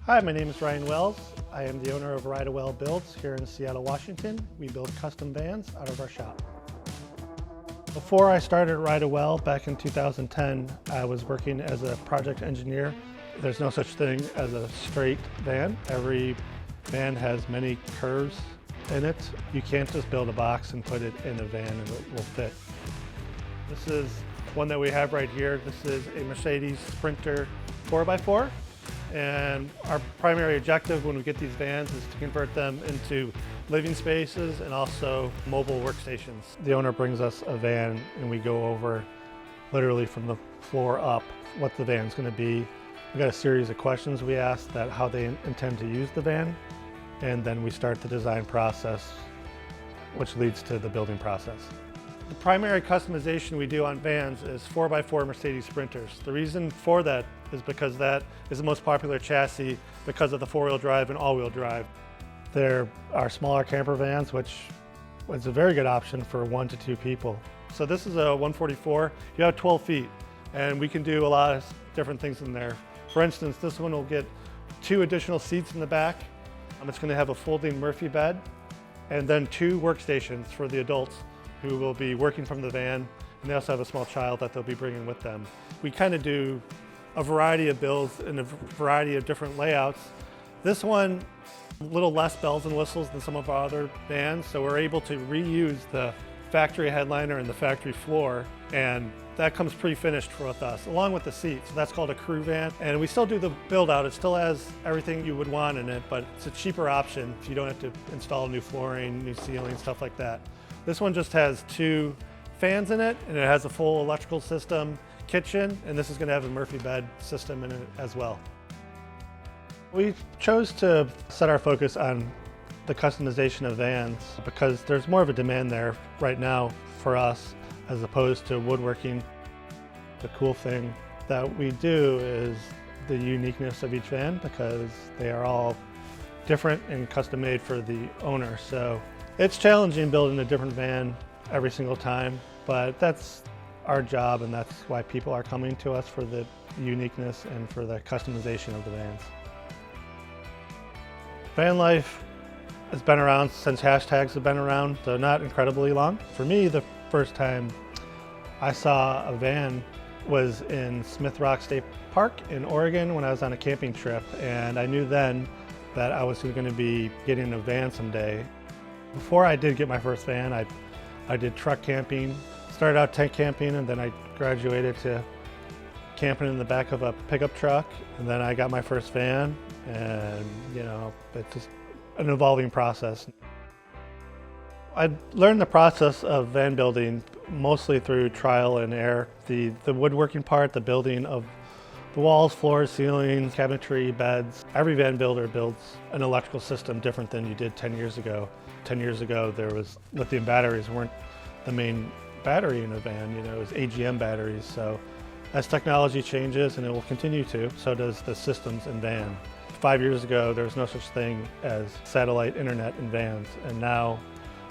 Hi, my name is Ryan Wells. I am the owner of Rydawell Builds here in Seattle, Washington. We build custom vans out of our shop. Before I started Rydawell back in 2010, I was working as a project engineer. There's no such thing as a straight van. Every van has many curves in it. You can't just build a box and put it in a van and it will fit. This is one that we have right here. This is a Mercedes Sprinter 4x4. And our primary objective when we get these vans is to convert them into living spaces and also mobile workstations. The owner brings us a van and we go over literally from the floor up what the van's going to be. We got a series of questions we ask that how they intend to use the van, and then we start the design process, which leads to the building process. The primary customization we do on vans is 4x4 Mercedes Sprinters. The reason for that is because that is the most popular chassis because of the four-wheel drive and all-wheel drive. There are smaller camper vans, which is a very good option for 1 to 2 people. So this is a 144. You have 12 feet, and we can do a lot of different things in there. For instance, this one will get 2 additional seats in the back. It's going to have a folding Murphy bed, and then 2 workstations for the adults who will be working from the van, and they also have a small child that they'll be bringing with them. We kind of do a variety of builds and a variety of different layouts. This one, a little less bells and whistles than some of our other vans, so we're able to reuse the factory headliner and the factory floor, and that comes pre-finished with us, along with the seats. So that's called a crew van, and we still do the build out. It still has everything you would want in it, but it's a cheaper option if you don't have to install new flooring, new ceiling, stuff like that. This one just has 2 fans in it, and it has a full electrical system, kitchen, and this is going to have a Murphy bed system in it as well. We chose to set our focus on the customization of vans because there's more of a demand there right now for us as opposed to woodworking. The cool thing that we do is the uniqueness of each van because they are all different and custom made for the owner. So it's challenging building a different van every single time, but that's our job, and that's why people are coming to us for the uniqueness and for the customization of the vans. Van life has been around since hashtags have been around, so not incredibly long. For me, the first time I saw a van was in Smith Rock State Park in Oregon when I was on a camping trip, and I knew then that I was going to be getting a van someday. Before I did get my first van, I did truck camping, started out tent camping, and then I graduated to camping in the back of a pickup truck, and then I got my first van, and it's just an evolving process. I learned the process of van building mostly through trial and error. The woodworking part, the building of the walls, floors, ceilings, cabinetry, beds. Every van builder builds an electrical system different than you did 10 years ago. 10 years ago, lithium batteries weren't the main battery in a van, it was AGM batteries. So as technology changes, and it will continue to, so does the systems in van. 5 years ago, there was no such thing as satellite internet in vans, and now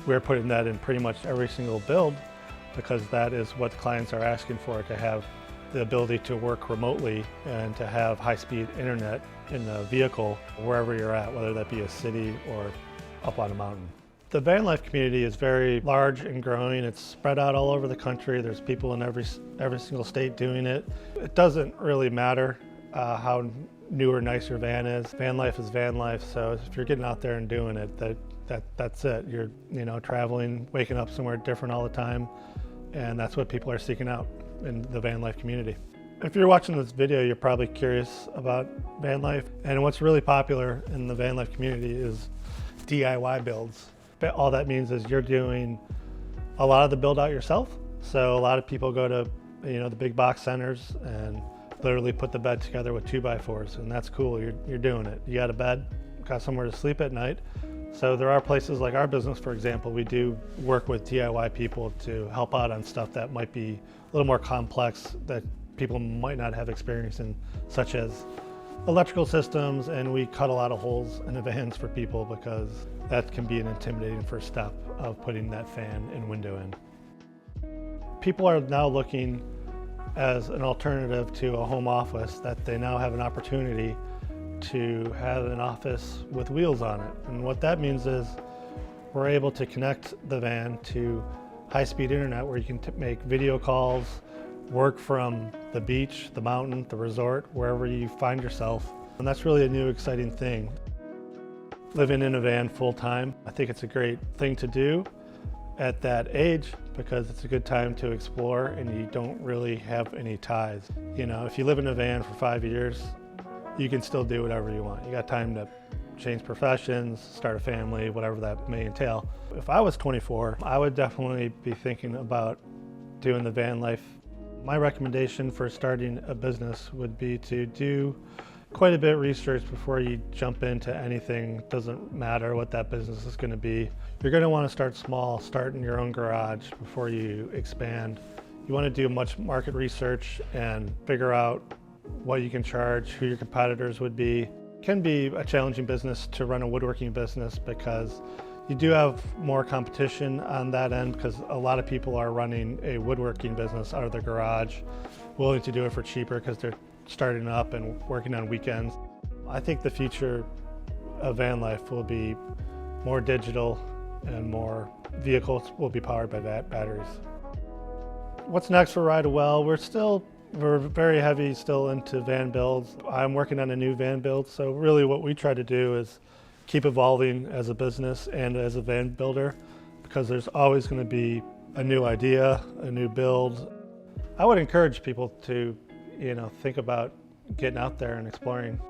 we're putting that in pretty much every single build because that is what clients are asking for, to have the ability to work remotely and to have high-speed internet in the vehicle wherever you're at, whether that be a city or up on a mountain. The van life community is very large and growing. It's spread out all over the country. There's people in every single state doing it. It doesn't really matter how new or nice your van is. Van life is van life, so if you're getting out there and doing it, that's it. You're traveling, waking up somewhere different all the time, and that's what people are seeking out in the van life community. If you're watching this video, you're probably curious about van life, and what's really popular in the van life community is DIY builds. All that means is you're doing a lot of the build out yourself. So a lot of people go to the big box centers and literally put the bed together with 2x4s, and that's cool. You're doing it. You got a bed, got somewhere to sleep at night. So there are places like our business, for example, we do work with DIY people to help out on stuff that might be a little more complex that people might not have experience in, such as electrical systems, and we cut a lot of holes in the vans for people because that can be an intimidating first step of putting that fan and window in. People are now looking as an alternative to a home office that they now have an opportunity to have an office with wheels on it. And what that means is we're able to connect the van to high-speed internet where you can make video calls, work from the beach, the mountain, the resort, wherever you find yourself. And that's really a new exciting thing. Living in a van full-time, I think it's a great thing to do at that age because it's a good time to explore and you don't really have any ties. You know, if you live in a van for 5 years, you can still do whatever you want. You got time to change professions, start a family, whatever that may entail. If I was 24, I would definitely be thinking about doing the van life. My recommendation for starting a business would be to do quite a bit of research before you jump into anything. It doesn't matter what that business is going to be. You're going to want to start small, start in your own garage before you expand. You want to do much market research and figure out what you can charge, who your competitors would be. It can be a challenging business to run a woodworking business because you do have more competition on that end because a lot of people are running a woodworking business out of their garage, willing to do it for cheaper because they're starting up and working on weekends. I think the future of van life will be more digital and more vehicles will be powered by batteries. What's next for Rydawell? We're very heavy still into van builds. I'm working on a new van build, so really what we try to do is keep evolving as a business and as a van builder because there's always going to be a new idea, a new build. I would encourage people to think about getting out there and exploring.